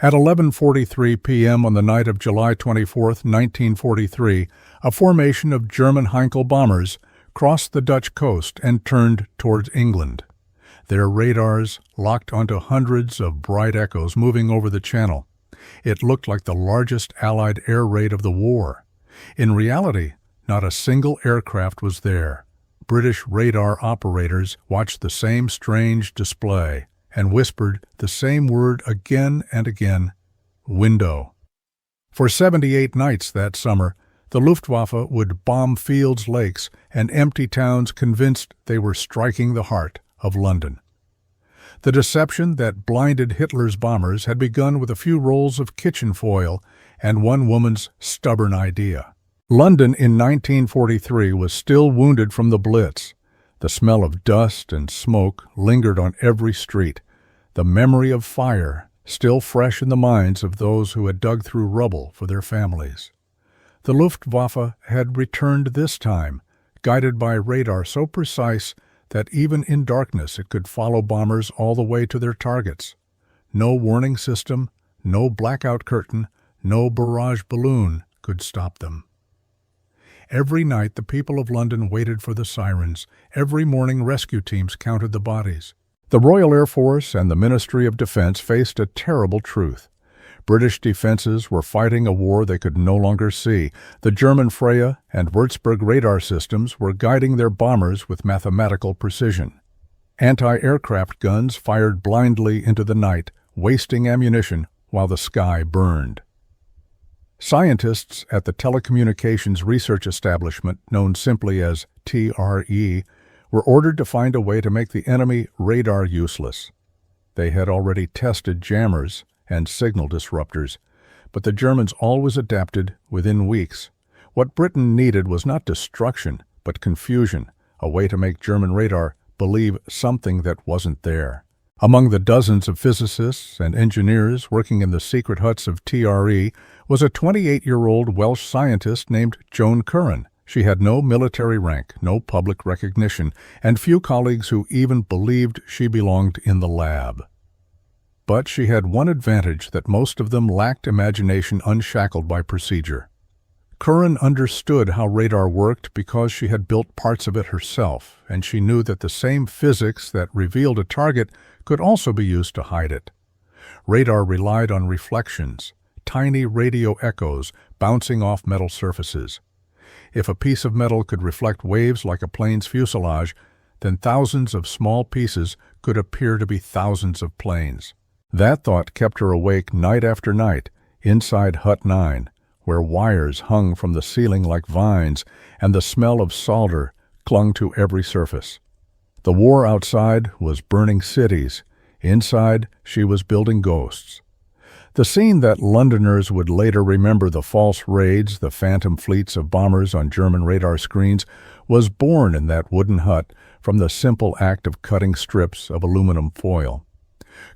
At 11:43 p.m. on the night of July 24, 1943, a formation of German Heinkel bombers crossed the Dutch coast and turned towards England. Their radars locked onto hundreds of bright echoes moving over the channel. It looked like the largest Allied air raid of the war. In reality, not a single aircraft was there. British radar operators watched the same strange display and whispered the same word again and again: window. For 78 nights that summer, the Luftwaffe would bomb fields, lakes, and empty towns, convinced they were striking the heart of London. The deception that blinded Hitler's bombers had begun with a few rolls of kitchen foil and one woman's stubborn idea. London in 1943 was still wounded from the Blitz. The smell of dust and smoke lingered on every street, the memory of fire still fresh in the minds of those who had dug through rubble for their families. The Luftwaffe had returned this time, guided by radar so precise that even in darkness it could follow bombers all the way to their targets. No warning system, no blackout curtain, no barrage balloon could stop them. Every night the people of London waited for the sirens. Every morning rescue teams counted the bodies. The Royal Air Force and the Ministry of Defense faced a terrible truth. British defenses were fighting a war they could no longer see. The German Freya and Würzburg radar systems were guiding their bombers with mathematical precision. Anti-aircraft guns fired blindly into the night, wasting ammunition while the sky burned. Scientists at the Telecommunications Research Establishment, known simply as TRE, were ordered to find a way to make the enemy radar useless. They had already tested jammers and signal disruptors, but the Germans always adapted within weeks. What Britain needed was not destruction, but confusion, a way to make German radar believe something that wasn't there. Among the dozens of physicists and engineers working in the secret huts of TRE was a 28-year-old Welsh scientist named Joan Curran. She had no military rank, no public recognition, and few colleagues who even believed she belonged in the lab. But she had one advantage that most of them lacked: imagination unshackled by procedure. Curran understood how radar worked because she had built parts of it herself, and she knew that the same physics that revealed a target could also be used to hide it. Radar relied on reflections, tiny radio echoes bouncing off metal surfaces. If a piece of metal could reflect waves like a plane's fuselage, then thousands of small pieces could appear to be thousands of planes. That thought kept her awake night after night, inside Hut 9, where wires hung from the ceiling like vines and the smell of solder clung to every surface. The war outside was burning cities. Inside, she was building ghosts. The scene that Londoners would later remember, the false raids, the phantom fleets of bombers on German radar screens, was born in that wooden hut from the simple act of cutting strips of aluminum foil.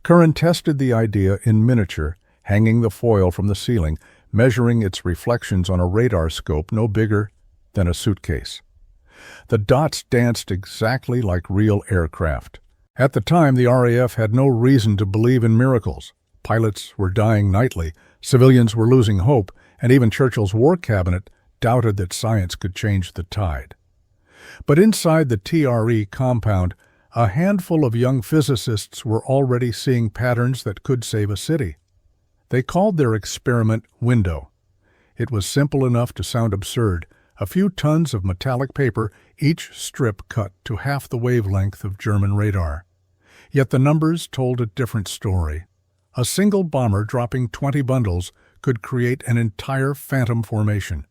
Curran tested the idea in miniature, hanging the foil from the ceiling, measuring its reflections on a radar scope no bigger than a suitcase. The dots danced exactly like real aircraft. At the time, the RAF had no reason to believe in miracles. Pilots were dying nightly, civilians were losing hope, and even Churchill's War Cabinet doubted that science could change the tide. But inside the TRE compound, a handful of young physicists were already seeing patterns that could save a city. They called their experiment Window. It was simple enough to sound absurd: a few tons of metallic paper, each strip cut to half the wavelength of German radar. Yet the numbers told a different story. A single bomber dropping 20 bundles could create an entire phantom formation.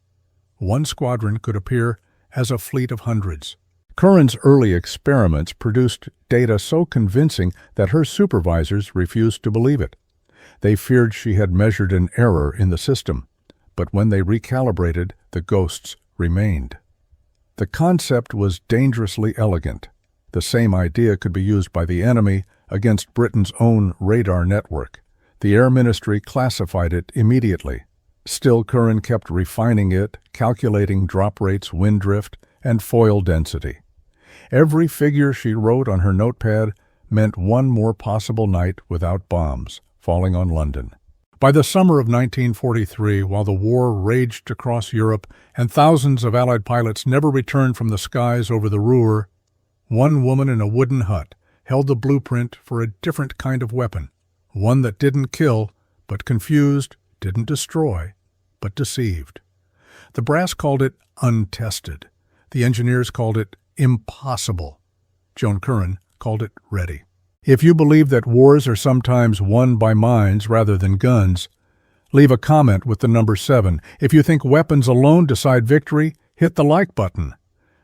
One squadron could appear as a fleet of hundreds. Curran's early experiments produced data so convincing that her supervisors refused to believe it. They feared she had measured an error in the system, but when they recalibrated, the ghosts remained. The concept was dangerously elegant. The same idea could be used by the enemy against Britain's own radar network. The Air Ministry classified it immediately. Still, Curran kept refining it, calculating drop rates, wind drift, and foil density. Every figure she wrote on her notepad meant one more possible night without bombs falling on London. By the summer of 1943, while the war raged across Europe and thousands of Allied pilots never returned from the skies over the Ruhr, one woman in a wooden hut held the blueprint for a different kind of weapon, one that didn't kill, but confused, didn't destroy, but deceived. The brass called it untested. The engineers called it impossible. Joan Curran called it ready. If you believe that wars are sometimes won by minds rather than guns, leave a comment with the number 7. If you think weapons alone decide victory, hit the like button.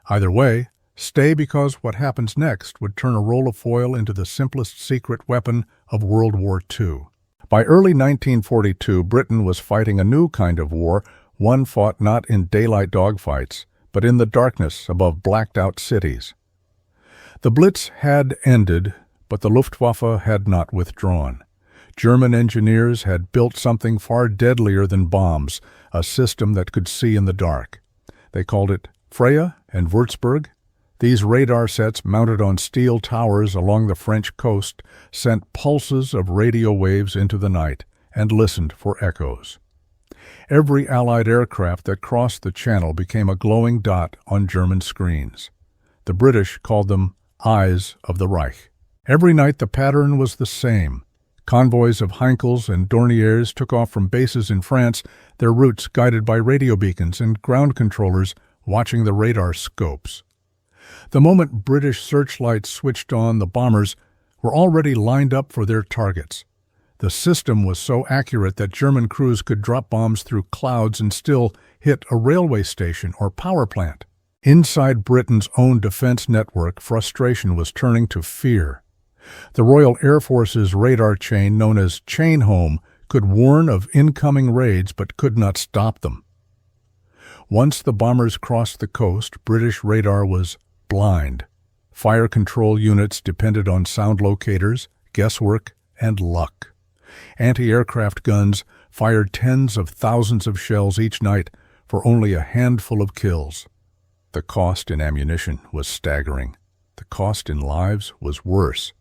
Either way, stay, because what happens next would turn a roll of foil into the simplest secret weapon of World War II. By early 1942, Britain was fighting a new kind of war, one fought not in daylight dogfights, but in the darkness above blacked-out cities. The Blitz had ended, but the Luftwaffe had not withdrawn. German engineers had built something far deadlier than bombs, a system that could see in the dark. They called it Freya and Würzburg. These radar sets, mounted on steel towers along the French coast, sent pulses of radio waves into the night and listened for echoes. Every Allied aircraft that crossed the Channel became a glowing dot on German screens. The British called them Eyes of the Reich. Every night the pattern was the same. Convoys of Heinkels and Dorniers took off from bases in France, their routes guided by radio beacons and ground controllers watching the radar scopes. The moment British searchlights switched on, the bombers were already lined up for their targets. The system was so accurate that German crews could drop bombs through clouds and still hit a railway station or power plant. Inside Britain's own defense network, frustration was turning to fear. The Royal Air Force's radar chain, known as Chain Home, could warn of incoming raids but could not stop them. Once the bombers crossed the coast, British radar was blind. Fire control units depended on sound locators, guesswork, and luck. Anti-aircraft guns fired tens of thousands of shells each night for only a handful of kills. The cost in ammunition was staggering. The cost in lives was worse.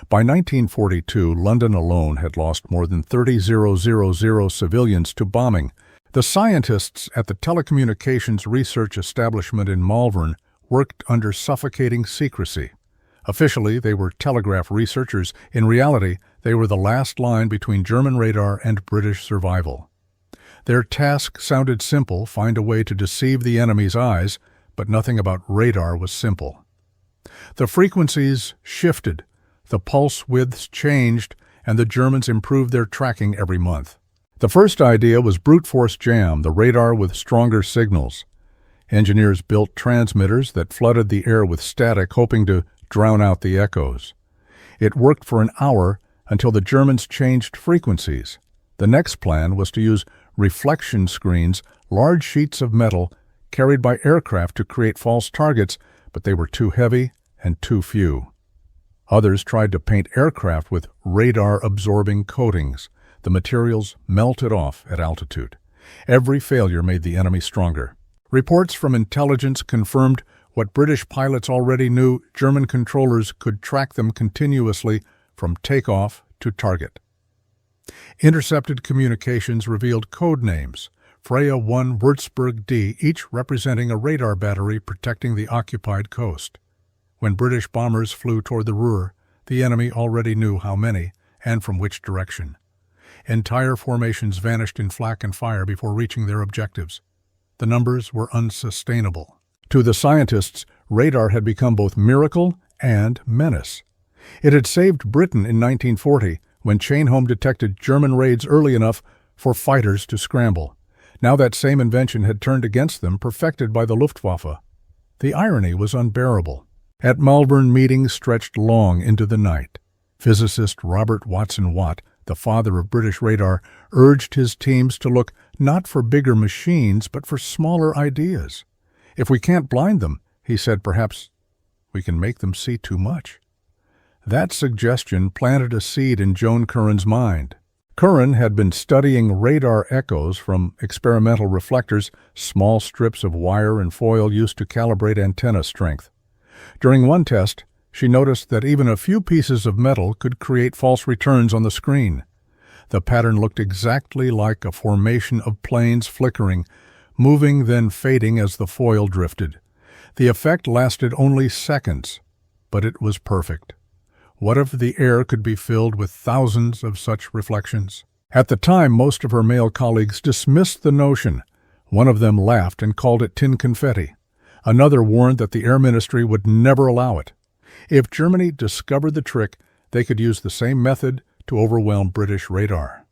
By 1942, London alone had lost more than 30,000 civilians to bombing. The scientists at the Telecommunications Research Establishment in Malvern worked under suffocating secrecy. Officially, they were telegraph researchers. In reality, they were the last line between German radar and British survival. Their task sounded simple: find a way to deceive the enemy's eyes, but nothing about radar was simple. The frequencies shifted, the pulse widths changed, and the Germans improved their tracking every month. The first idea was brute force jam, the radar with stronger signals. Engineers built transmitters that flooded the air with static, hoping to drown out the echoes. It worked for an hour until the Germans changed frequencies. The next plan was to use reflection screens, large sheets of metal carried by aircraft, to create false targets, but they were too heavy and too few. Others tried to paint aircraft with radar-absorbing coatings. The materials melted off at altitude. Every failure made the enemy stronger. Reports from intelligence confirmed what British pilots already knew: German controllers could track them continuously from takeoff to target. Intercepted communications revealed code names: Freya 1, Würzburg D, each representing a radar battery protecting the occupied coast. When British bombers flew toward the Ruhr, the enemy already knew how many and from which direction. Entire formations vanished in flak and fire before reaching their objectives. The numbers were unsustainable. To the scientists, radar had become both miracle and menace. It had saved Britain in 1940, when Chain Home detected German raids early enough for fighters to scramble. Now that same invention had turned against them, perfected by the Luftwaffe. The irony was unbearable. At Malvern, meetings stretched long into the night. Physicist Robert Watson Watt, the father of British radar, urged his teams to look not for bigger machines, but for smaller ideas. If we can't blind them, he said, perhaps we can make them see too much. That suggestion planted a seed in Joan Curran's mind. Curran had been studying radar echoes from experimental reflectors, small strips of wire and foil used to calibrate antenna strength. During one test, she noticed that even a few pieces of metal could create false returns on the screen. The pattern looked exactly like a formation of planes flickering, moving then fading as the foil drifted. The effect lasted only seconds, but it was perfect. What if the air could be filled with thousands of such reflections? At the time, most of her male colleagues dismissed the notion. One of them laughed and called it tin confetti. Another warned that the Air Ministry would never allow it. If Germany discovered the trick, they could use the same method to overwhelm British radar.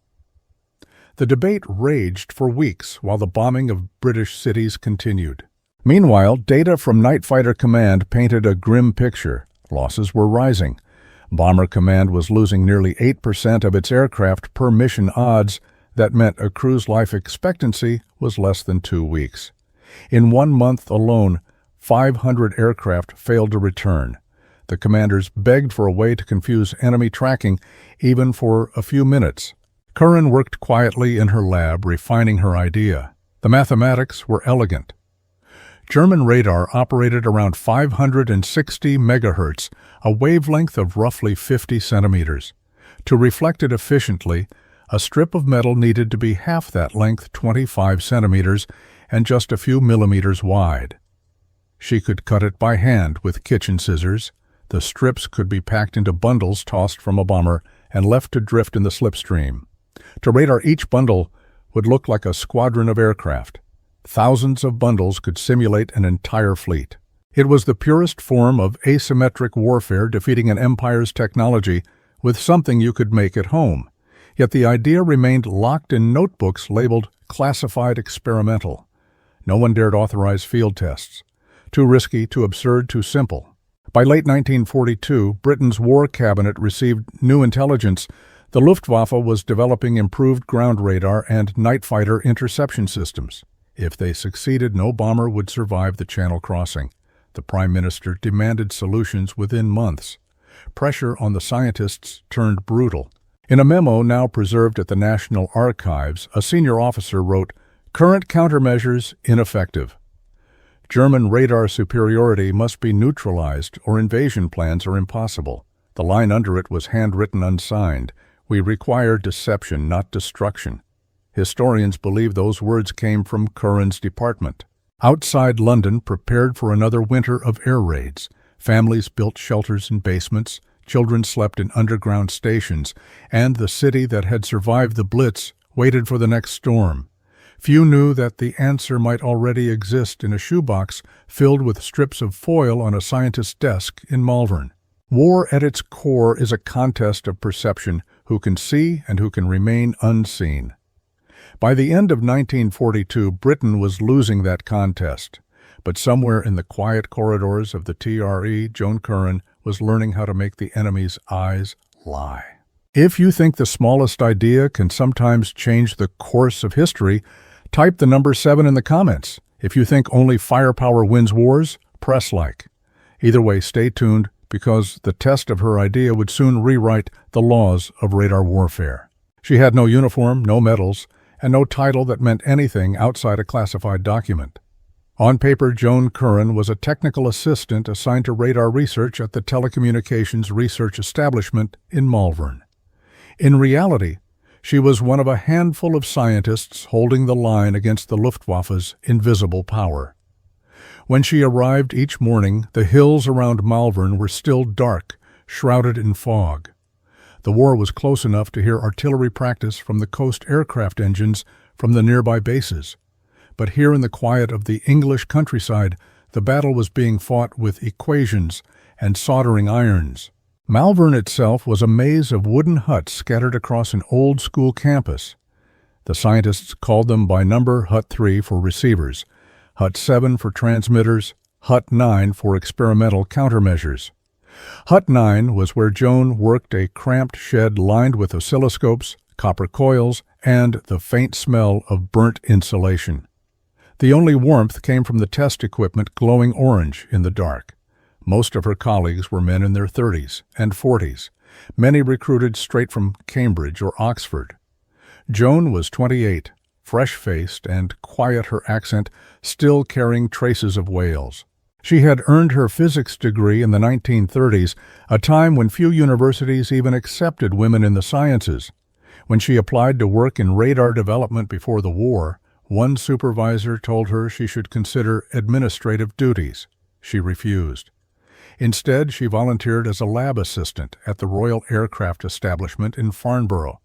The debate raged for weeks while the bombing of British cities continued. Meanwhile, data from Night Fighter Command painted a grim picture. Losses were rising. Bomber Command was losing nearly 8% of its aircraft per mission odds. That meant a crew's life expectancy was less than 2 weeks. In 1 month alone, 500 aircraft failed to return. The commanders begged for a way to confuse enemy tracking, even for a few minutes. Curran worked quietly in her lab, refining her idea. The mathematics were elegant. German radar operated around 560 megahertz, a wavelength of roughly 50 centimeters. To reflect it efficiently, a strip of metal needed to be half that length, 25 centimeters, and just a few millimeters wide. She could cut it by hand with kitchen scissors. The strips could be packed into bundles tossed from a bomber and left to drift in the slipstream. To radar, each bundle would look like a squadron of aircraft. Thousands of bundles could simulate an entire fleet. It was the purest form of asymmetric warfare, defeating an empire's technology with something you could make at home. Yet the idea remained locked in notebooks labeled classified experimental. No one dared authorize field tests. Too risky, too absurd, too simple. By late 1942, Britain's War Cabinet received new intelligence. The Luftwaffe was developing improved ground radar and night fighter interception systems. If they succeeded, no bomber would survive the Channel crossing. The Prime Minister demanded solutions within months. Pressure on the scientists turned brutal. In a memo now preserved at the National Archives, a senior officer wrote, "Current countermeasures ineffective. German radar superiority must be neutralized or invasion plans are impossible." The line under it was handwritten unsigned. "We require deception, not destruction." Historians believe those words came from Curran's department. Outside London prepared for another winter of air raids. Families built shelters in basements, children slept in underground stations, and the city that had survived the Blitz waited for the next storm. Few knew that the answer might already exist in a shoebox filled with strips of foil on a scientist's desk in Malvern. War at its core is a contest of perception, who can see and who can remain unseen. By the end of 1942, Britain was losing that contest. But somewhere in the quiet corridors of the TRE, Joan Curran was learning how to make the enemy's eyes lie. If you think the smallest idea can sometimes change the course of history, type the number 7 in the comments. If you think only firepower wins wars, press like. Either way, stay tuned, because the test of her idea would soon rewrite the laws of radar warfare. She had no uniform, no medals, and no title that meant anything outside a classified document. On paper, Joan Curran was a technical assistant assigned to radar research at the Telecommunications Research Establishment in Malvern. In reality, she was one of a handful of scientists holding the line against the Luftwaffe's invisible power. When she arrived each morning, the hills around Malvern were still dark, shrouded in fog. The war was close enough to hear artillery practice from the coast aircraft engines from the nearby bases. But here in the quiet of the English countryside, the battle was being fought with equations and soldering irons. Malvern itself was a maze of wooden huts scattered across an old-school campus. The scientists called them by number: Hut 3 for receivers, Hut 7 for transmitters, Hut 9 for experimental countermeasures. Hut 9 was where Joan worked, a cramped shed lined with oscilloscopes, copper coils, and the faint smell of burnt insulation. The only warmth came from the test equipment glowing orange in the dark. Most of her colleagues were men in their 30s and 40s, many recruited straight from Cambridge or Oxford. Joan was 28, fresh-faced and quiet, her accent still carrying traces of Wales. She had earned her physics degree in the 1930s, a time when few universities even accepted women in the sciences. When she applied to work in radar development before the war, one supervisor told her she should consider administrative duties. She refused. Instead, she volunteered as a lab assistant at the Royal Aircraft Establishment in Farnborough,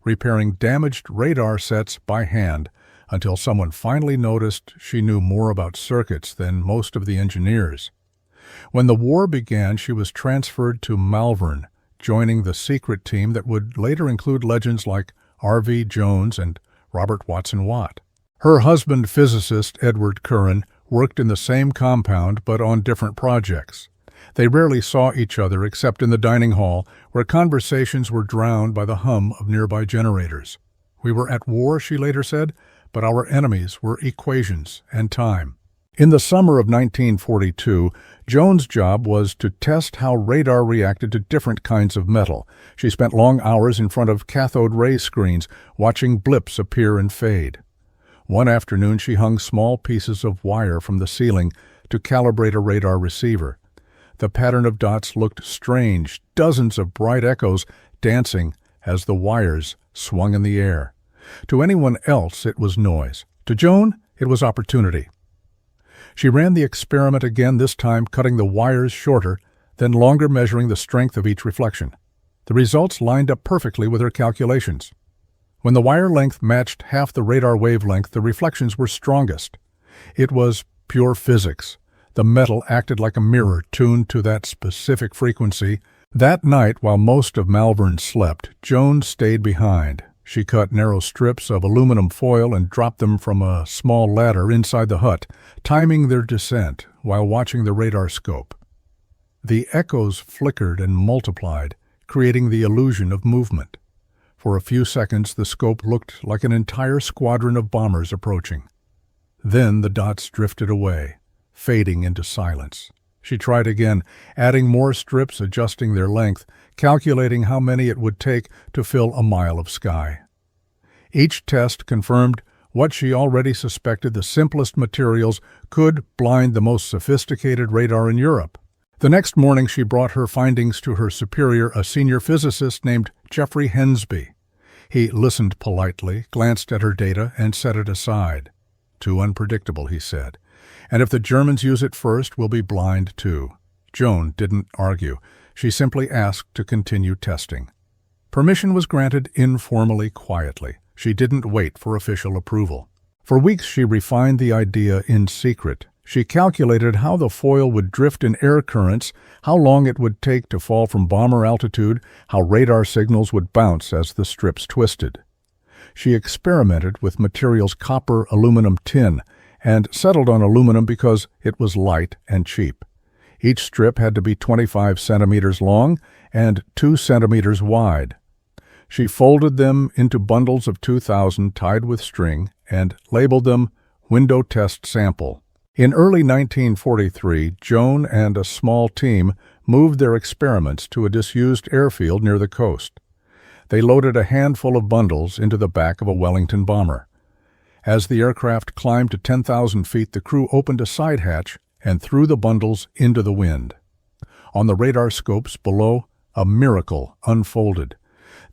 repairing damaged radar sets by hand until someone finally noticed she knew more about circuits than most of the engineers. When the war began, she was transferred to Malvern, joining the secret team that would later include legends like R.V. Jones and Robert Watson Watt. Her husband, physicist Edward Curran, worked in the same compound but on different projects. They rarely saw each other except in the dining hall, where conversations were drowned by the hum of nearby generators. "We were at war," she later said, "but our enemies were equations and time." In the summer of 1942, Joan's job was to test how radar reacted to different kinds of metal. She spent long hours in front of cathode ray screens, watching blips appear and fade. One afternoon, she hung small pieces of wire from the ceiling to calibrate a radar receiver. The pattern of dots looked strange, dozens of bright echoes dancing as the wires swung in the air. To anyone else, it was noise. To Joan, it was opportunity. She ran the experiment again, this time cutting the wires shorter, then longer, measuring the strength of each reflection. The results lined up perfectly with her calculations. When the wire length matched half the radar wavelength, the reflections were strongest. It was pure physics. The metal acted like a mirror tuned to that specific frequency. That night, while most of Malvern slept, Joan stayed behind. She cut narrow strips of aluminum foil and dropped them from a small ladder inside the hut, timing their descent while watching the radar scope. The echoes flickered and multiplied, creating the illusion of movement. For a few seconds, the scope looked like an entire squadron of bombers approaching. Then the dots drifted away, fading into silence. She tried again, adding more strips, adjusting their length, calculating how many it would take to fill a mile of sky. Each test confirmed what she already suspected: the simplest materials could blind the most sophisticated radar in Europe. The next morning, she brought her findings to her superior, a senior physicist named Geoffrey Hensby. He listened politely, glanced at her data, and set it aside. "Too unpredictable," he said. "And if the Germans use it first, we'll be blind too." Joan didn't argue. She simply asked to continue testing. Permission was granted informally, quietly. She didn't wait for official approval. For weeks she refined the idea in secret. She calculated how the foil would drift in air currents, how long it would take to fall from bomber altitude, how radar signals would bounce as the strips twisted. She experimented with materials copper, aluminum, tin, and settled on aluminum because it was light and cheap. Each strip had to be 25 centimeters long and 2 centimeters wide. She folded them into bundles of 2,000 tied with string and labeled them Window Test Sample. In early 1943, Joan and a small team moved their experiments to a disused airfield near the coast. They loaded a handful of bundles into the back of a Wellington bomber. As the aircraft climbed to 10,000 feet, the crew opened a side hatch and threw the bundles into the wind. On the radar scopes below, a miracle unfolded.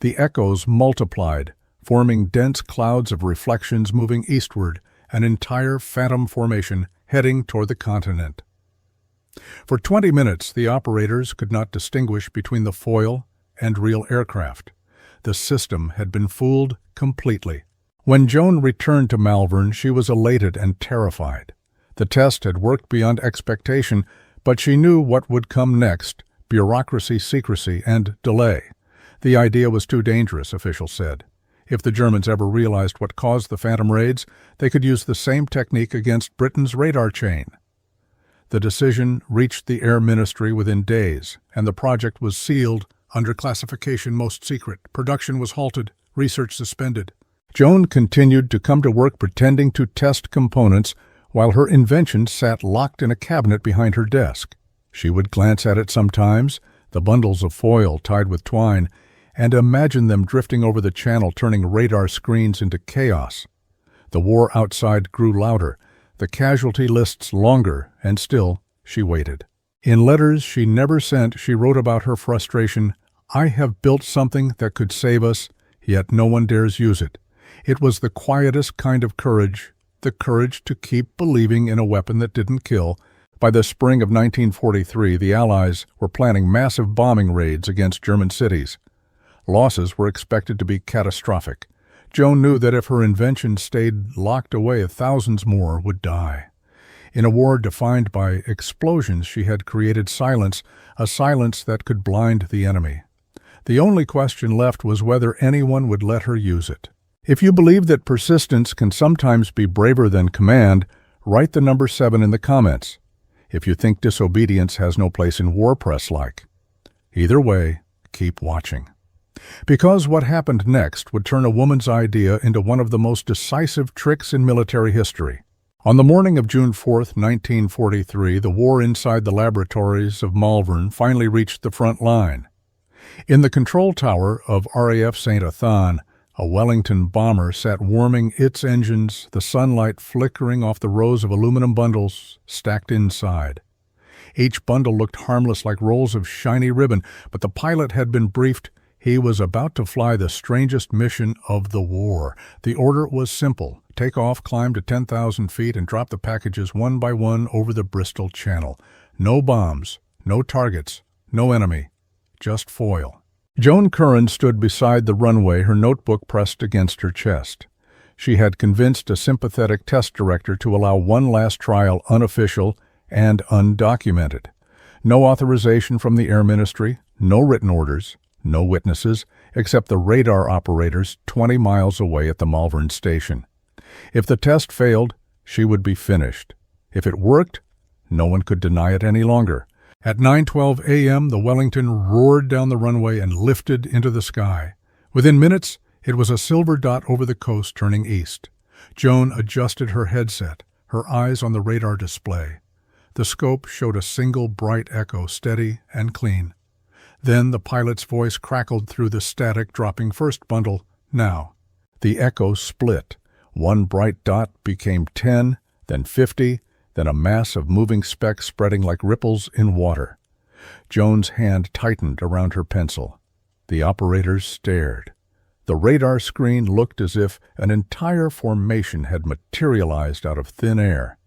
The echoes multiplied, forming dense clouds of reflections moving eastward, an entire phantom formation heading toward the continent. For 20 minutes, the operators could not distinguish between the foil and real aircraft. The system had been fooled completely. When Joan returned to Malvern, she was elated and terrified. The test had worked beyond expectation, but she knew what would come next: bureaucracy, secrecy, and delay. The idea was too dangerous, officials said. If the Germans ever realized what caused the phantom raids, they could use the same technique against Britain's radar chain. The decision reached the Air Ministry within days, and the project was sealed under classification Most Secret. Production was halted, research suspended. Joan continued to come to work pretending to test components while her invention sat locked in a cabinet behind her desk. She would glance at it sometimes, the bundles of foil tied with twine, and imagine them drifting over the channel, turning radar screens into chaos. The war outside grew louder, the casualty lists longer, and still she waited. In letters she never sent, she wrote about her frustration: "I have built something that could save us, yet no one dares use it. It was the quietest kind of courage, the courage to keep believing in a weapon that didn't kill. By the spring of 1943, the Allies were planning massive bombing raids against German cities. Losses were expected to be catastrophic. Joan knew that if her invention stayed locked away, thousands more would die. In a war defined by explosions, she had created silence, a silence that could blind the enemy. The only question left was whether anyone would let her use it. If you believe that persistence can sometimes be braver than command, write the number 7 in the comments. If you think disobedience has no place in war press-like. Either way, keep watching. Because what happened next would turn a woman's idea into one of the most decisive tricks in military history. On the morning of June 4, 1943, the war inside the laboratories of Malvern finally reached the front line. In the control tower of RAF St. Athan, a Wellington bomber sat warming its engines, the sunlight flickering off the rows of aluminum bundles stacked inside. Each bundle looked harmless like rolls of shiny ribbon, but the pilot had been briefed. He was about to fly the strangest mission of the war. The order was simple. Take off, climb to 10,000 feet, and drop the packages one by one over the Bristol Channel. No bombs, no targets, no enemy, just foil. Joan Curran stood beside the runway, her notebook pressed against her chest. She had convinced a sympathetic test director to allow one last trial unofficial and undocumented. No authorization from the Air Ministry, no written orders, no witnesses, except the radar operators 20 miles away at the Malvern station. If the test failed, she would be finished. If it worked, no one could deny it any longer. At 9:12 a.m., the Wellington roared down the runway and lifted into the sky. Within minutes, it was a silver dot over the coast turning east. Joan adjusted her headset, her eyes on the radar display. The scope showed a single bright echo, steady and clean. Then the pilot's voice crackled through the static, dropping first bundle, now. The echo split. One bright dot became 10, then 50, then a mass of moving specks spreading like ripples in water. Joan's hand tightened around her pencil. The operators stared. The radar screen looked as if an entire formation had materialized out of thin air.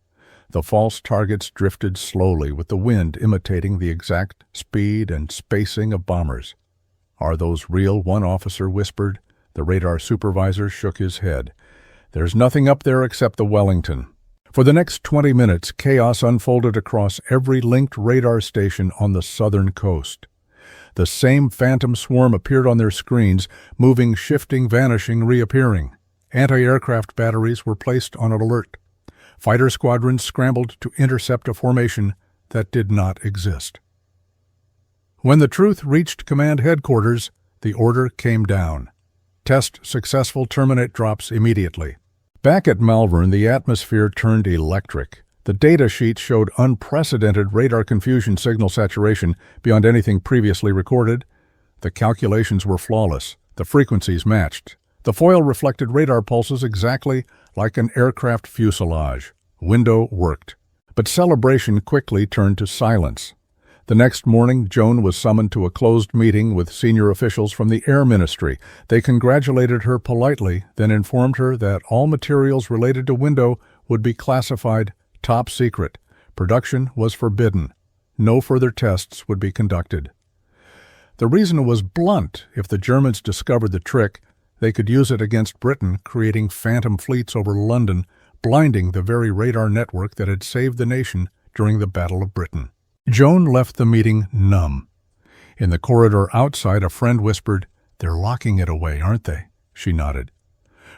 The false targets drifted slowly, with the wind imitating the exact speed and spacing of bombers. "Are those real?" one officer whispered. The radar supervisor shook his head. "There's nothing up there except the Wellington." For the next 20 minutes, chaos unfolded across every linked radar station on the southern coast. The same phantom swarm appeared on their screens, moving, shifting, vanishing, reappearing. Anti-aircraft batteries were placed on alert. Fighter squadrons scrambled to intercept a formation that did not exist. When the truth reached command headquarters, the order came down. Test successful, terminate drops immediately. Back at Malvern, the atmosphere turned electric. The data sheet showed unprecedented radar confusion signal saturation beyond anything previously recorded. The calculations were flawless. The frequencies matched. The foil reflected radar pulses exactly like an aircraft fuselage. Window worked. But celebration quickly turned to silence. The next morning, Joan was summoned to a closed meeting with senior officials from the Air Ministry. They congratulated her politely, then informed her that all materials related to Window would be classified top secret. Production was forbidden. No further tests would be conducted. The reason was blunt. If the Germans discovered the trick, they could use it against Britain, creating phantom fleets over London, blinding the very radar network that had saved the nation during the Battle of Britain. Joan left the meeting numb. In the corridor outside, a friend whispered, "They're locking it away, aren't they?" She nodded.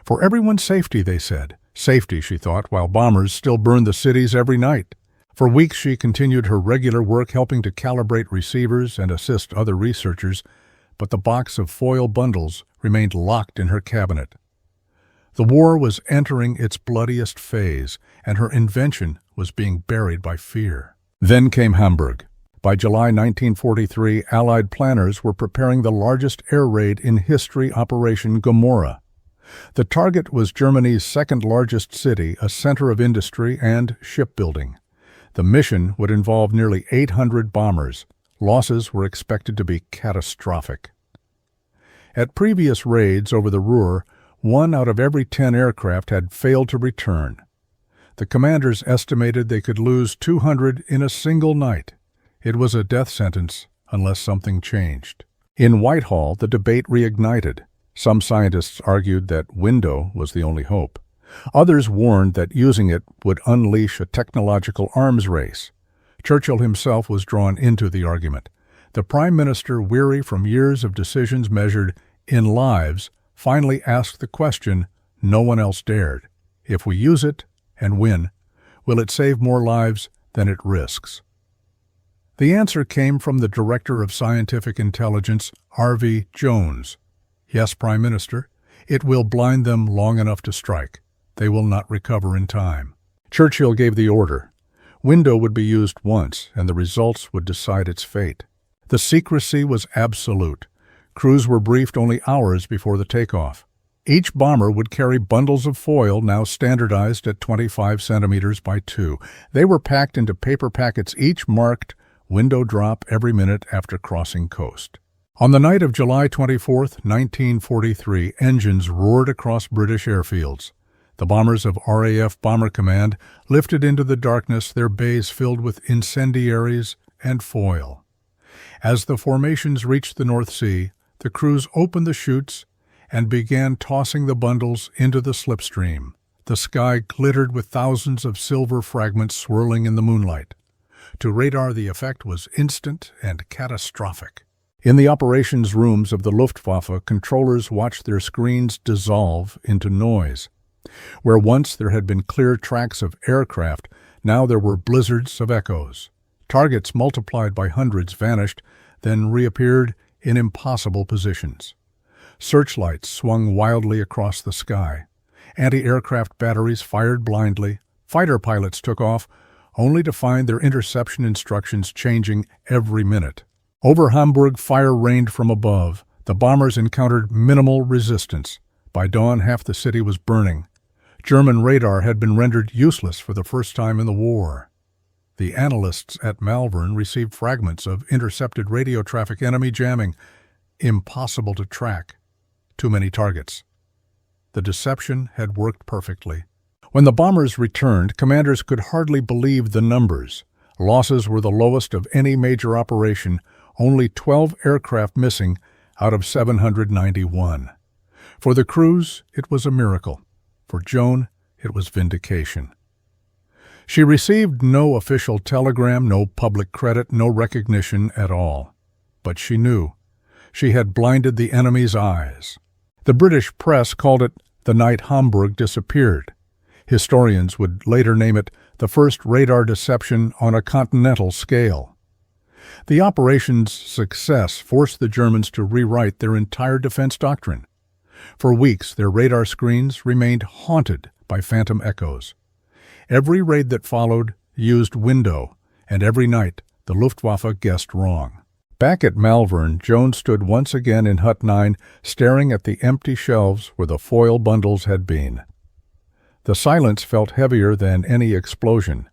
"For everyone's safety," they said. Safety, she thought, while bombers still burned the cities every night. For weeks she continued her regular work, helping to calibrate receivers and assist other researchers, but the box of foil bundles remained locked in her cabinet. The war was entering its bloodiest phase, and her invention was being buried by fear. Then came Hamburg. By July 1943, Allied planners were preparing the largest air raid in history, Operation Gomorrah. The target was Germany's second-largest city, a center of industry and shipbuilding. The mission would involve nearly 800 bombers. Losses were expected to be catastrophic. At previous raids over the Ruhr, 1 out of every 10 aircraft had failed to return. The commanders estimated they could lose 200 in a single night. It was a death sentence unless something changed. In Whitehall, the debate reignited. Some scientists argued that window was the only hope. Others warned that using it would unleash a technological arms race. Churchill himself was drawn into the argument. The Prime Minister, weary from years of decisions measured in lives, finally asked the question no one else dared. If we use it and win, will it save more lives than it risks? The answer came from the Director of Scientific Intelligence, R.V. Jones. Yes, Prime Minister, it will blind them long enough to strike. They will not recover in time. Churchill gave the order. Window would be used once, and the results would decide its fate. The secrecy was absolute. Crews were briefed only hours before the takeoff. Each bomber would carry bundles of foil now standardized at 25 centimeters by 2. They were packed into paper packets, each marked window drop every minute after crossing coast. On the night of July 24, 1943, engines roared across British airfields. The bombers of RAF Bomber Command lifted into the darkness, their bays filled with incendiaries and foil. As the formations reached the North Sea, the crews opened the chutes and began tossing the bundles into the slipstream. The sky glittered with thousands of silver fragments swirling in the moonlight. To radar, the effect was instant and catastrophic. In the operations rooms of the Luftwaffe, controllers watched their screens dissolve into noise. Where once there had been clear tracks of aircraft, now there were blizzards of echoes. Targets multiplied by hundreds vanished, then reappeared in impossible positions. Searchlights swung wildly across the sky. Anti-aircraft batteries fired blindly. Fighter pilots took off, only to find their interception instructions changing every minute. Over Hamburg, fire rained from above. The bombers encountered minimal resistance. By dawn, half the city was burning. German radar had been rendered useless for the first time in the war. The analysts at Malvern received fragments of intercepted radio traffic, enemy jamming. Impossible to track. Too many targets. The deception had worked perfectly. When the bombers returned, commanders could hardly believe the numbers. Losses were the lowest of any major operation, only 12 aircraft missing out of 791. For the crews, it was a miracle. For Joan, it was vindication. She received no official telegram, no public credit, no recognition at all. But she knew. She had blinded the enemy's eyes. The British press called it the night Hamburg disappeared. Historians would later name it the first radar deception on a continental scale. The operation's success forced the Germans to rewrite their entire defense doctrine. For weeks, their radar screens remained haunted by phantom echoes. Every raid that followed used window, and every night the Luftwaffe guessed wrong. Back at Malvern, Joan stood once again in Hut 9, staring at the empty shelves where the foil bundles had been. The silence felt heavier than any explosion.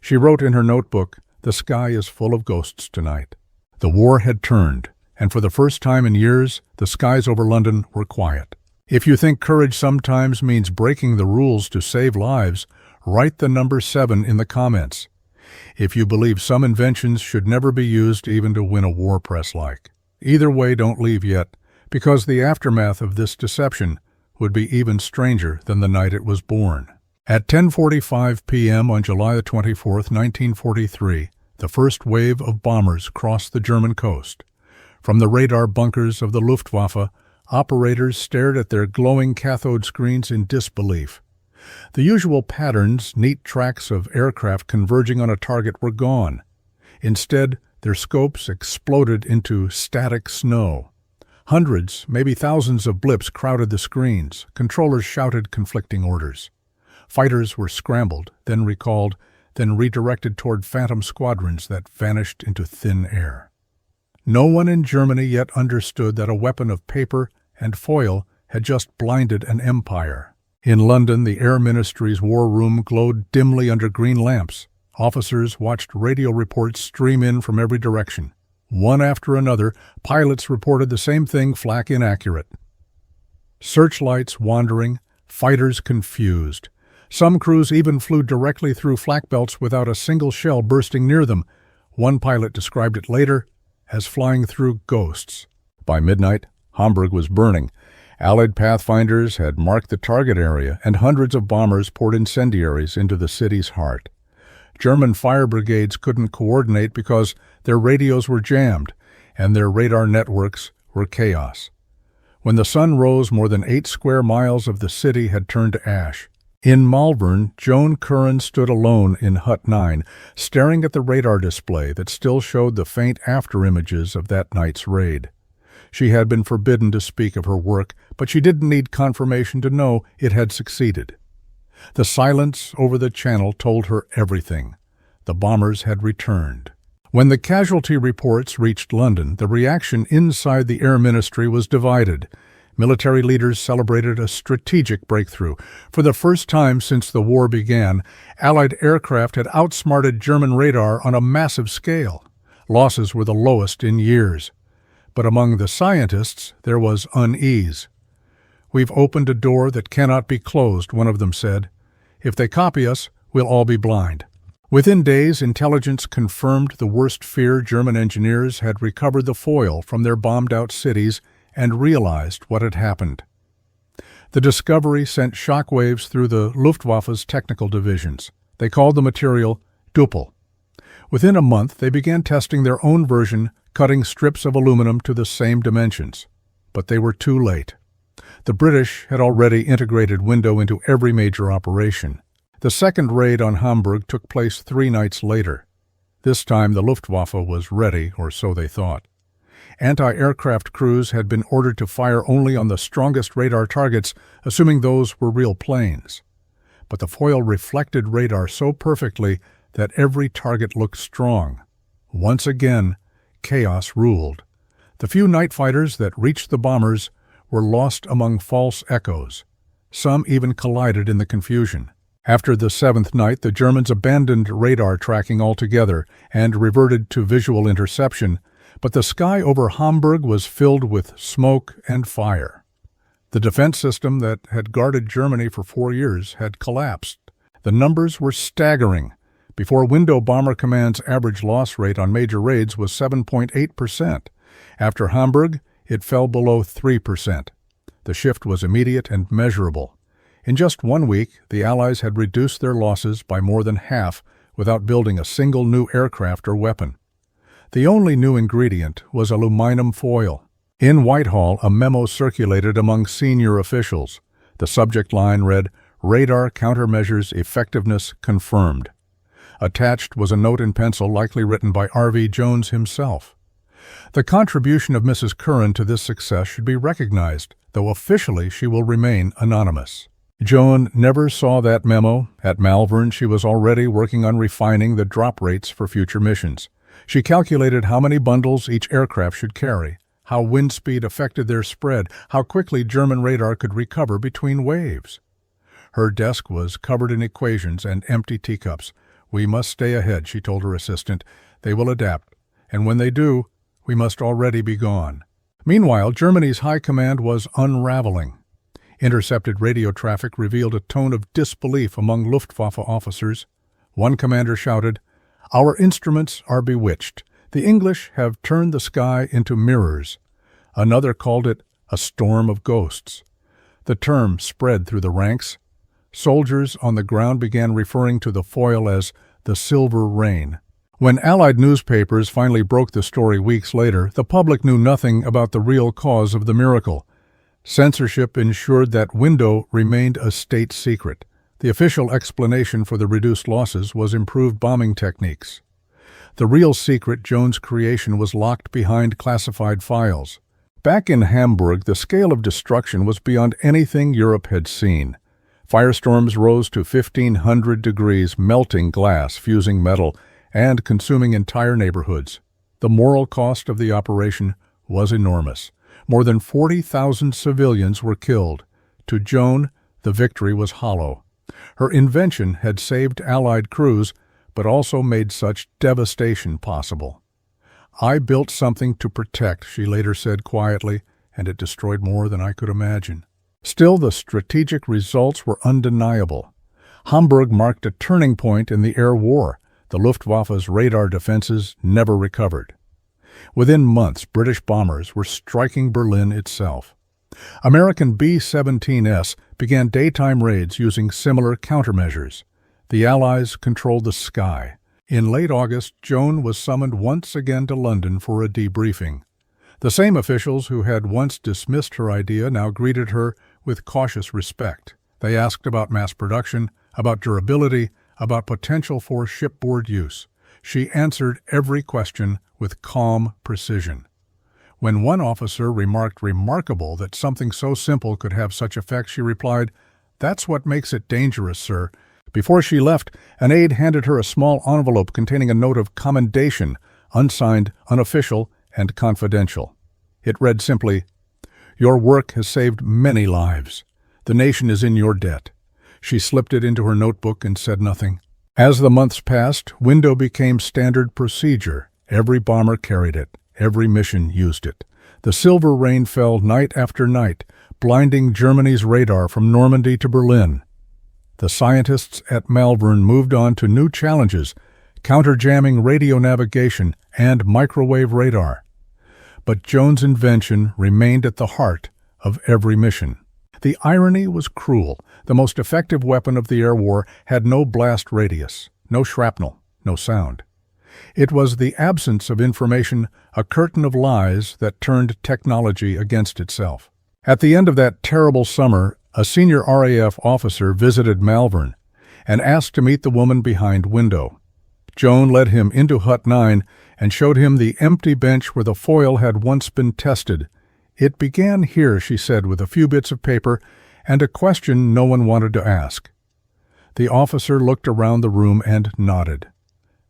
She wrote in her notebook, "The sky is full of ghosts tonight." The war had turned, and for the first time in years, the skies over London were quiet. If you think courage sometimes means breaking the rules to save lives, write the number 7 in the comments. If you believe some inventions should never be used even to win a war, press like. Either way, don't leave yet, because the aftermath of this deception would be even stranger than the night it was born. At 10:45 p.m. on July 24, 1943, the first wave of bombers crossed the German coast. From the radar bunkers of the Luftwaffe, operators stared at their glowing cathode screens in disbelief. The usual patterns, neat tracks of aircraft converging on a target, were gone. Instead, their scopes exploded into static snow. Hundreds, maybe thousands of blips crowded the screens. Controllers shouted conflicting orders. Fighters were scrambled, then recalled, then redirected toward phantom squadrons that vanished into thin air. No one in Germany yet understood that a weapon of paper and foil had just blinded an empire. In London, the Air Ministry's war room glowed dimly under green lamps. Officers watched radio reports stream in from every direction. One after another, pilots reported the same thing: flak inaccurate. Searchlights wandering, fighters confused. Some crews even flew directly through flak belts without a single shell bursting near them. One pilot described it later as flying through ghosts. By midnight, Hamburg was burning. Allied pathfinders had marked the target area, and hundreds of bombers poured incendiaries into the city's heart. German fire brigades couldn't coordinate because their radios were jammed, and their radar networks were chaos. When the sun rose, more than 8 square miles of the city had turned to ash. In Malvern, Joan Curran stood alone in Hut 9, staring at the radar display that still showed the faint afterimages of that night's raid. She had been forbidden to speak of her work, but she didn't need confirmation to know it had succeeded. The silence over the channel told her everything. The bombers had returned. When the casualty reports reached London, the reaction inside the Air Ministry was divided. Military leaders celebrated a strategic breakthrough. For the first time since the war began, Allied aircraft had outsmarted German radar on a massive scale. Losses were the lowest in years. But among the scientists, there was unease. "We've opened a door that cannot be closed," one of them said. "If they copy us, we'll all be blind." Within days, intelligence confirmed the worst fear. German engineers had recovered the foil from their bombed-out cities and realized what had happened. The discovery sent shockwaves through the Luftwaffe's technical divisions. They called the material Duppel. Within a month, they began testing their own version, cutting strips of aluminum to the same dimensions. But they were too late. The British had already integrated window into every major operation. The second raid on Hamburg took place 3 nights later. This time the Luftwaffe was ready, or so they thought. Anti-aircraft crews had been ordered to fire only on the strongest radar targets, assuming those were real planes. But the foil reflected radar so perfectly that every target looked strong. Once again, chaos ruled. The few night fighters that reached the bombers were lost among false echoes. Some even collided in the confusion. After the 7th night, the Germans abandoned radar tracking altogether and reverted to visual interception, but the sky over Hamburg was filled with smoke and fire. The defense system that had guarded Germany for 4 years had collapsed. The numbers were staggering. Before Window Bomber Command's average loss rate on major raids was 7.8%. After Hamburg, it fell below 3%. The shift was immediate and measurable. In just 1 week, the Allies had reduced their losses by more than half without building a single new aircraft or weapon. The only new ingredient was aluminum foil. In Whitehall, a memo circulated among senior officials. The subject line read, "Radar Countermeasures Effectiveness Confirmed." Attached was a note in pencil likely written by R.V. Jones himself. The contribution of Mrs. Curran to this success should be recognized, though officially she will remain anonymous. Joan never saw that memo. At Malvern, she was already working on refining the drop rates for future missions. She calculated how many bundles each aircraft should carry, how wind speed affected their spread, how quickly German radar could recover between waves. Her desk was covered in equations and empty teacups. "We must stay ahead," she told her assistant. "They will adapt, and when they do, we must already be gone." Meanwhile, Germany's high command was unraveling. Intercepted radio traffic revealed a tone of disbelief among Luftwaffe officers. One commander shouted, "Our instruments are bewitched. The English have turned the sky into mirrors." Another called it a storm of ghosts. The term spread through the ranks. Soldiers on the ground began referring to the foil as the silver rain. When Allied newspapers finally broke the story weeks later, the public knew nothing about the real cause of the miracle. Censorship ensured that Window remained a state secret. The official explanation for the reduced losses was improved bombing techniques. The real secret, Joan's creation, was locked behind classified files. Back in Hamburg, the scale of destruction was beyond anything Europe had seen. Firestorms rose to 1,500 degrees, melting glass, fusing metal, and consuming entire neighborhoods. The moral cost of the operation was enormous. More than 40,000 civilians were killed. To Joan, the victory was hollow. Her invention had saved Allied crews, but also made such devastation possible. "I built something to protect," she later said quietly, "and it destroyed more than I could imagine." Still, the strategic results were undeniable. Hamburg marked a turning point in the air war. The Luftwaffe's radar defenses never recovered. Within months, British bombers were striking Berlin itself. American B-17s began daytime raids using similar countermeasures. The Allies controlled the sky. In late August, Joan was summoned once again to London for a debriefing. The same officials who had once dismissed her idea now greeted her with cautious respect. They asked about mass production, about durability, about potential for shipboard use. She answered every question with calm precision. When one officer remarked remarkable that something so simple could have such effect, she replied, "That's what makes it dangerous, sir." Before she left, an aide handed her a small envelope containing a note of commendation, unsigned, unofficial, and confidential. It read simply, "Your work has saved many lives. The nation is in your debt." She slipped it into her notebook and said nothing. As the months passed, window became standard procedure. Every bomber carried it. Every mission used it. The silver rain fell night after night, blinding Germany's radar from Normandy to Berlin. The scientists at Malvern moved on to new challenges, counter-jamming radio navigation and microwave radar. But Joan's invention remained at the heart of every mission. The irony was cruel. The most effective weapon of the air war had no blast radius, no shrapnel, no sound. It was the absence of information, a curtain of lies that turned technology against itself. At the end of that terrible summer, a senior RAF officer visited Malvern and asked to meet the woman behind window. Joan led him into Hut 9 and showed him the empty bench where the foil had once been tested. "It began here," she said, "with a few bits of paper and a question no one wanted to ask." The officer looked around the room and nodded.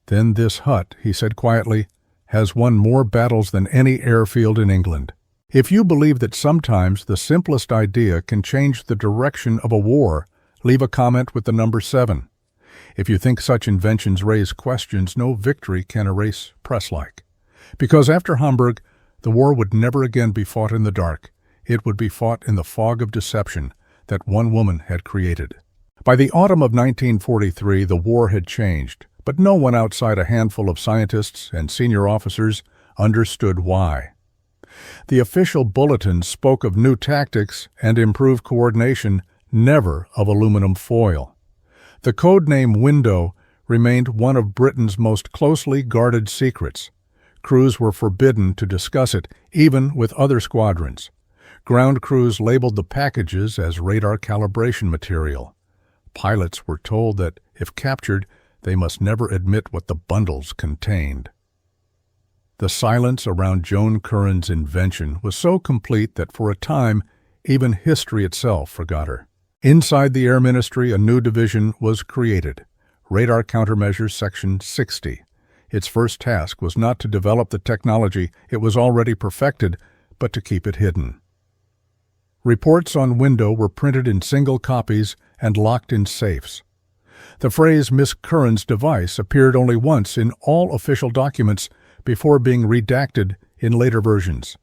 "Then this hut," he said quietly, "has won more battles than any airfield in England." If you believe that sometimes the simplest idea can change the direction of a war, leave a comment with the number 7. If you think such inventions raise questions, no victory can erase press-like. Because after Hamburg, the war would never again be fought in the dark. It would be fought in the fog of deception that one woman had created. By the autumn of 1943, the war had changed, but no one outside a handful of scientists and senior officers understood why. The official bulletins spoke of new tactics and improved coordination, never of aluminum foil. The code name Window remained one of Britain's most closely guarded secrets. Crews were forbidden to discuss it, even with other squadrons. Ground crews labeled the packages as radar calibration material. Pilots were told that, if captured, they must never admit what the bundles contained. The silence around Joan Curran's invention was so complete that for a time, even history itself forgot her. Inside the Air Ministry, a new division was created, Radar Countermeasures Section 60. Its first task was not to develop the technology it was already perfected, but to keep it hidden. Reports on Window were printed in single copies and locked in safes. The phrase "Miss Curran's device" appeared only once in all official documents before being redacted in later versions.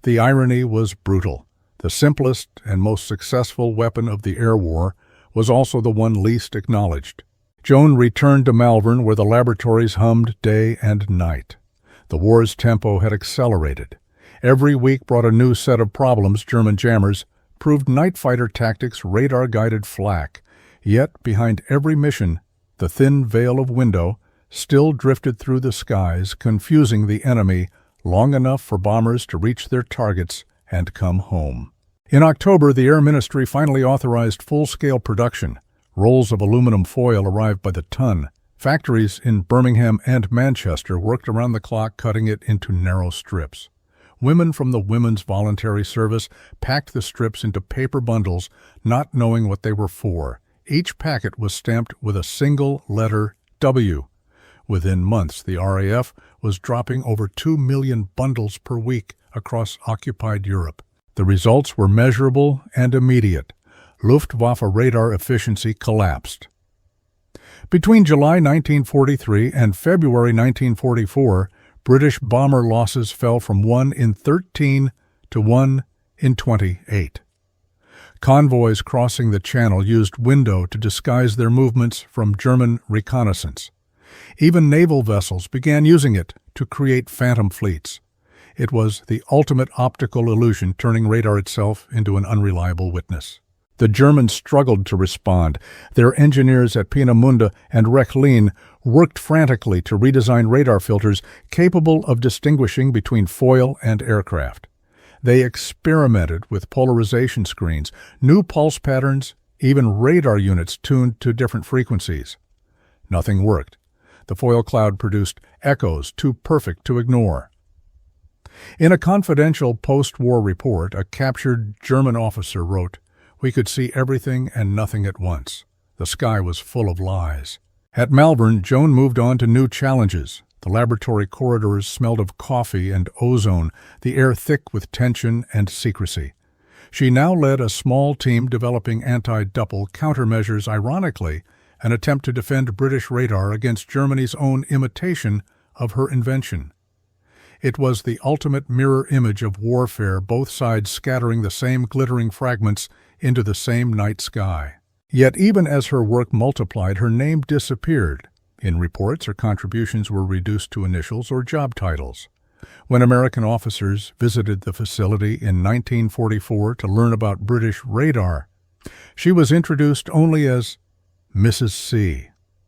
The irony was brutal. The simplest and most successful weapon of the air war was also the one least acknowledged. Joan returned to Malvern, where the laboratories hummed day and night. The war's tempo had accelerated. Every week brought a new set of problems. German jammers proved night fighter tactics radar-guided flak. Yet, behind every mission, the thin veil of Window still drifted through the skies, confusing the enemy long enough for bombers to reach their targets and come home. In October, the Air Ministry finally authorized full-scale production. Rolls of aluminum foil arrived by the ton. Factories in Birmingham and Manchester worked around the clock, cutting it into narrow strips. Women from the Women's Voluntary Service packed the strips into paper bundles, not knowing what they were for. Each packet was stamped with a single letter W. Within months, the RAF was dropping over 2 million bundles per week across occupied Europe. The results were measurable and immediate. Luftwaffe radar efficiency collapsed. Between July 1943 and February 1944, British bomber losses fell from 1 in 13 to 1 in 28. Convoys crossing the Channel used window to disguise their movements from German reconnaissance. Even naval vessels began using it to create phantom fleets. It was the ultimate optical illusion, turning radar itself into an unreliable witness. The Germans struggled to respond. Their engineers at Peenemünde and Rechlin worked frantically to redesign radar filters capable of distinguishing between foil and aircraft. They experimented with polarization screens, new pulse patterns, even radar units tuned to different frequencies. Nothing worked. The foil cloud produced echoes too perfect to ignore. In a confidential post-war report, a captured German officer wrote, "We could see everything and nothing at once. The sky was full of lies." At Malvern, Joan moved on to new challenges. The laboratory corridors smelled of coffee and ozone, the air thick with tension and secrecy. She now led a small team developing anti-Doppel countermeasures, ironically, an attempt to defend British radar against Germany's own imitation of her invention. It was the ultimate mirror image of warfare, both sides scattering the same glittering fragments into the same night sky. Yet even as her work multiplied, her name disappeared. In reports, her contributions were reduced to initials or job titles. When American officers visited the facility in 1944 to learn about British radar, she was introduced only as Mrs. C.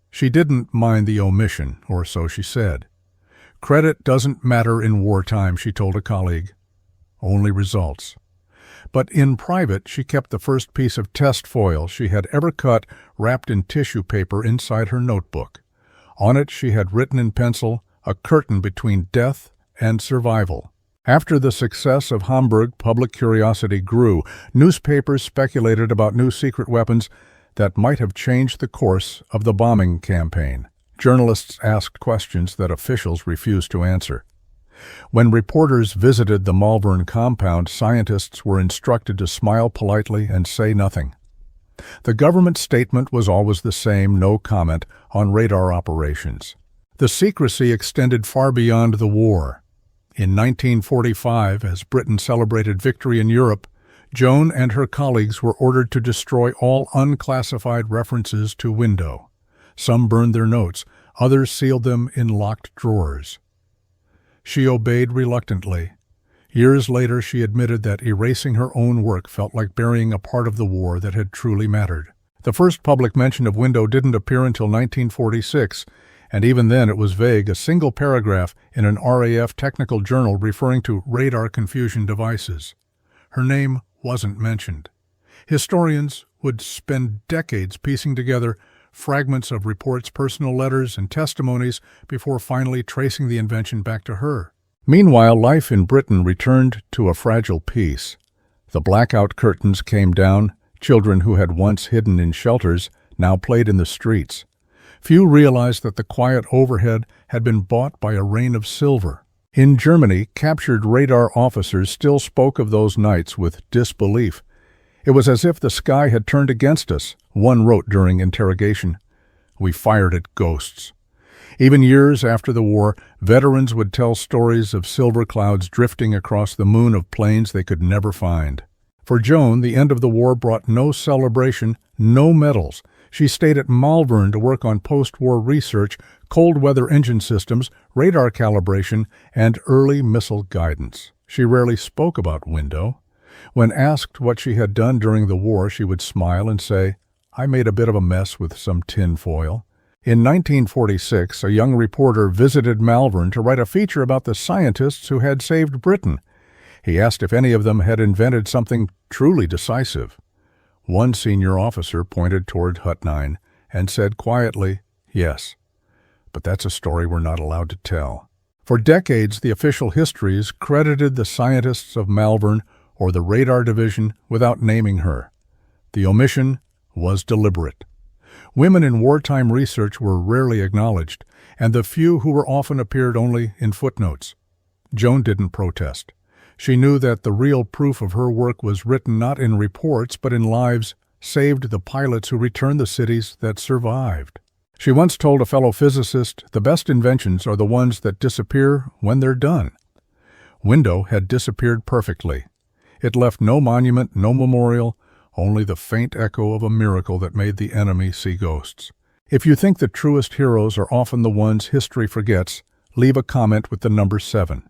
She didn't mind the omission, or so she said. "Credit doesn't matter in wartime," she told a colleague. "Only results." But in private, she kept the first piece of test foil she had ever cut wrapped in tissue paper inside her notebook. On it she had written in pencil, "A curtain between death and survival." After the success of Hamburg, public curiosity grew. Newspapers speculated about new secret weapons that might have changed the course of the bombing campaign. Journalists asked questions that officials refused to answer. When reporters visited the Malvern compound, scientists were instructed to smile politely and say nothing. The government statement was always the same, no comment on radar operations. The secrecy extended far beyond the war. In 1945, as Britain celebrated victory in Europe, Joan and her colleagues were ordered to destroy all unclassified references to window. Some burned their notes, others sealed them in locked drawers. She obeyed reluctantly. Years later, she admitted that erasing her own work felt like burying a part of the war that had truly mattered. The first public mention of window didn't appear until 1946, and even then it was vague, a single paragraph in an RAF technical journal referring to radar confusion devices. Her name wasn't mentioned. Historians would spend decades piecing together fragments of reports, personal letters, and testimonies before finally tracing the invention back to her. Meanwhile, life in Britain returned to a fragile peace. The blackout curtains came down. Children who had once hidden in shelters now played in the streets. Few realized that the quiet overhead had been bought by a rain of silver. In Germany, captured radar officers still spoke of those nights with disbelief. "It was as if the sky had turned against us," one wrote during interrogation. "We fired at ghosts." Even years after the war, veterans would tell stories of silver clouds drifting across the moon of planes they could never find. For Joan, the end of the war brought no celebration, no medals. She stayed at Malvern to work on post-war research, cold weather engine systems, radar calibration, and early missile guidance. She rarely spoke about window. When asked what she had done during the war, she would smile and say, "I made a bit of a mess with some tin foil." In 1946, a young reporter visited Malvern to write a feature about the scientists who had saved Britain. He asked if any of them had invented something truly decisive. One senior officer pointed toward Hut 9 and said quietly, "Yes, but that's a story we're not allowed to tell." For decades, the official histories credited the scientists of Malvern or the radar division without naming her. The omission was deliberate. Women in wartime research were rarely acknowledged, and the few who were often appeared only in footnotes. Joan didn't protest. She knew that the real proof of her work was written not in reports but in lives saved, the pilots who returned, the cities that survived. She once told a fellow physicist, "The best inventions are the ones that disappear when they're done." Window had disappeared perfectly. It left no monument, no memorial, only the faint echo of a miracle that made the enemy see ghosts. If you think the truest heroes are often the ones history forgets, leave a comment with the number 7.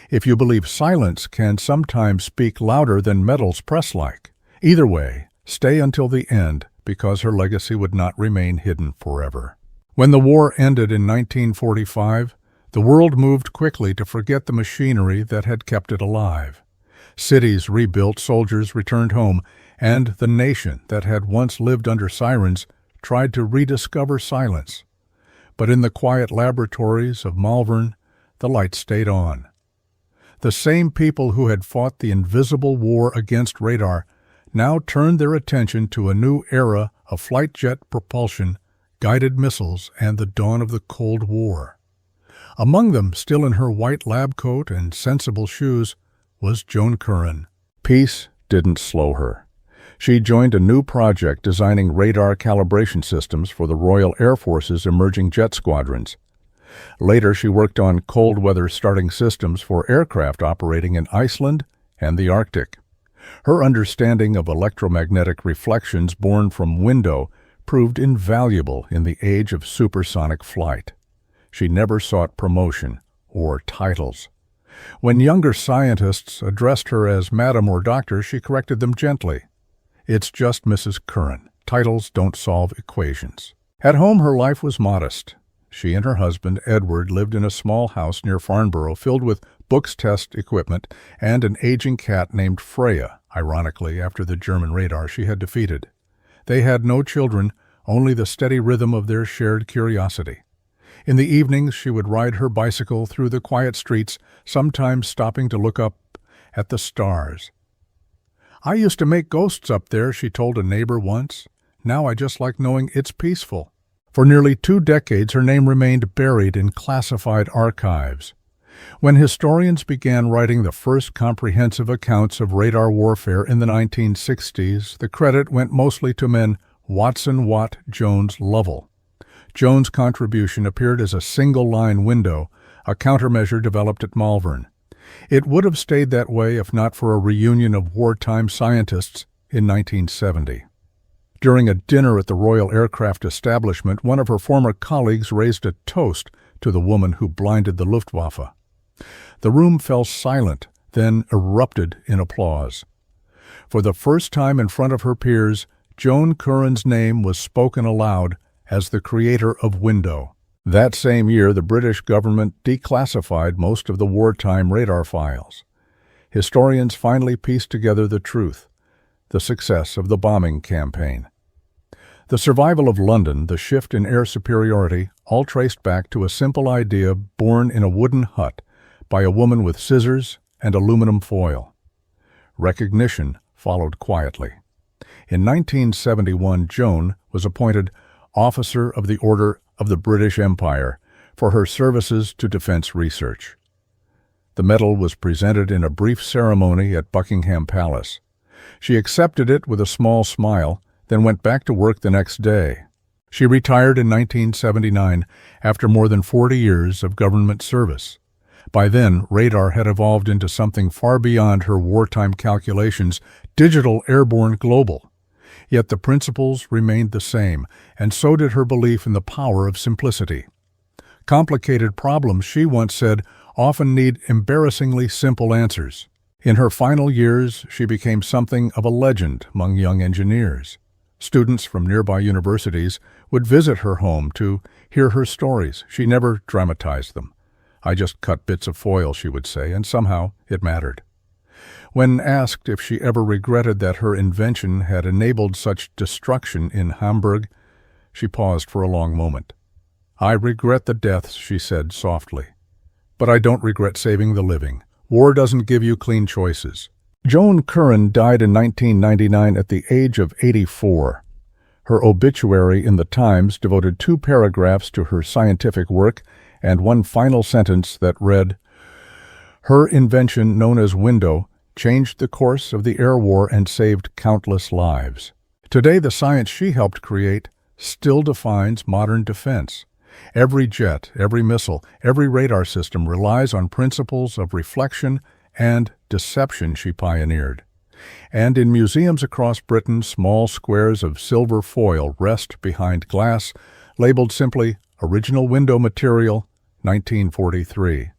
If you believe silence can sometimes speak louder than metals press like. Either way, stay until the end, because her legacy would not remain hidden forever. When the war ended in 1945, the world moved quickly to forget the machinery that had kept it alive. Cities rebuilt, soldiers returned home, and the nation that had once lived under sirens tried to rediscover silence. But in the quiet laboratories of Malvern, the light stayed on. The same people who had fought the invisible war against radar now turned their attention to a new era of flight jet propulsion, guided missiles, and the dawn of the Cold War. Among them, still in her white lab coat and sensible shoes, was Joan Curran. Peace didn't slow her. She joined a new project designing radar calibration systems for the Royal Air Force's emerging jet squadrons. Later, she worked on cold weather starting systems for aircraft operating in Iceland and the Arctic. Her understanding of electromagnetic reflections born from window proved invaluable in the age of supersonic flight. She never sought promotion or titles. When younger scientists addressed her as Madam or Doctor, she corrected them gently. "It's just Mrs. Curran. Titles don't solve equations." At home, her life was modest. She and her husband, Edward, lived in a small house near Farnborough filled with books, test equipment, and an aging cat named Freya, ironically after the German radar she had defeated. They had no children, only the steady rhythm of their shared curiosity. In the evenings, she would ride her bicycle through the quiet streets, sometimes stopping to look up at the stars. "I used to make ghosts up there," she told a neighbor once. "Now I just like knowing it's peaceful." For nearly 2 decades, her name remained buried in classified archives. When historians began writing the first comprehensive accounts of radar warfare in the 1960s, the credit went mostly to men Watson, Watt, Jones, Lovell. Jones' contribution appeared as a single-line window, a countermeasure developed at Malvern. It would have stayed that way if not for a reunion of wartime scientists in 1970. During a dinner at the Royal Aircraft Establishment, one of her former colleagues raised a toast to the woman who blinded the Luftwaffe. The room fell silent, then erupted in applause. For the first time in front of her peers, Joan Curran's name was spoken aloud as the creator of Window. That same year, the British government declassified most of the wartime radar files. Historians finally pieced together the truth, the success of the bombing campaign. The survival of London, the shift in air superiority, all traced back to a simple idea born in a wooden hut by a woman with scissors and aluminum foil. Recognition followed quietly. In 1971, Joan was appointed Officer of the Order of the British Empire for her services to defense research. The medal was presented in a brief ceremony at Buckingham Palace. She accepted it with a small smile, then went back to work the next day. She retired in 1979 after more than 40 years of government service. By then, radar had evolved into something far beyond her wartime calculations, digital, airborne, global. Yet the principles remained the same, and so did her belief in the power of simplicity. Complicated problems, she once said, often need embarrassingly simple answers. In her final years, she became something of a legend among young engineers. Students from nearby universities would visit her home to hear her stories. She never dramatized them. "I just cut bits of foil," she would say, and somehow it mattered. When asked if she ever regretted that her invention had enabled such destruction in Hamburg, she paused for a long moment. "I regret the deaths," she said softly, "but I don't regret saving the living. War doesn't give you clean choices." Joan Curran died in 1999 at the age of 84. Her obituary in the Times devoted 2 paragraphs to her scientific work and one final sentence that read, "Her invention, known as Window, changed the course of the air war and saved countless lives. Today, the science she helped create still defines modern defense. Every jet, every missile, every radar system relies on principles of reflection and deception she pioneered. And in museums across Britain, small squares of silver foil rest behind glass, labeled simply Original Window Material, 1943.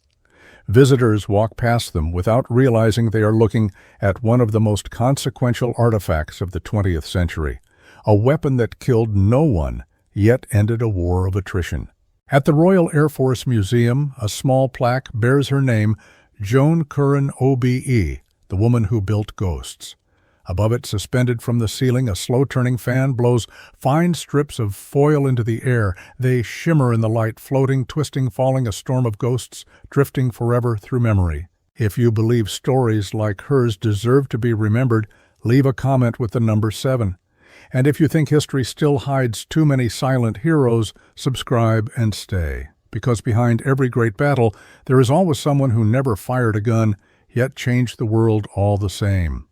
Visitors walk past them without realizing they are looking at one of the most consequential artifacts of the 20th century, a weapon that killed no one, yet ended a war of attrition. At the Royal Air Force Museum, a small plaque bears her name, Joan Curran, OBE, the woman who built ghosts. Above it, suspended from the ceiling, a slow-turning fan blows fine strips of foil into the air. They shimmer in the light, floating, twisting, falling, a storm of ghosts, drifting forever through memory. If you believe stories like hers deserve to be remembered, leave a comment with the number 7. And if you think history still hides too many silent heroes, subscribe and stay. Because behind every great battle, there is always someone who never fired a gun, yet changed the world all the same.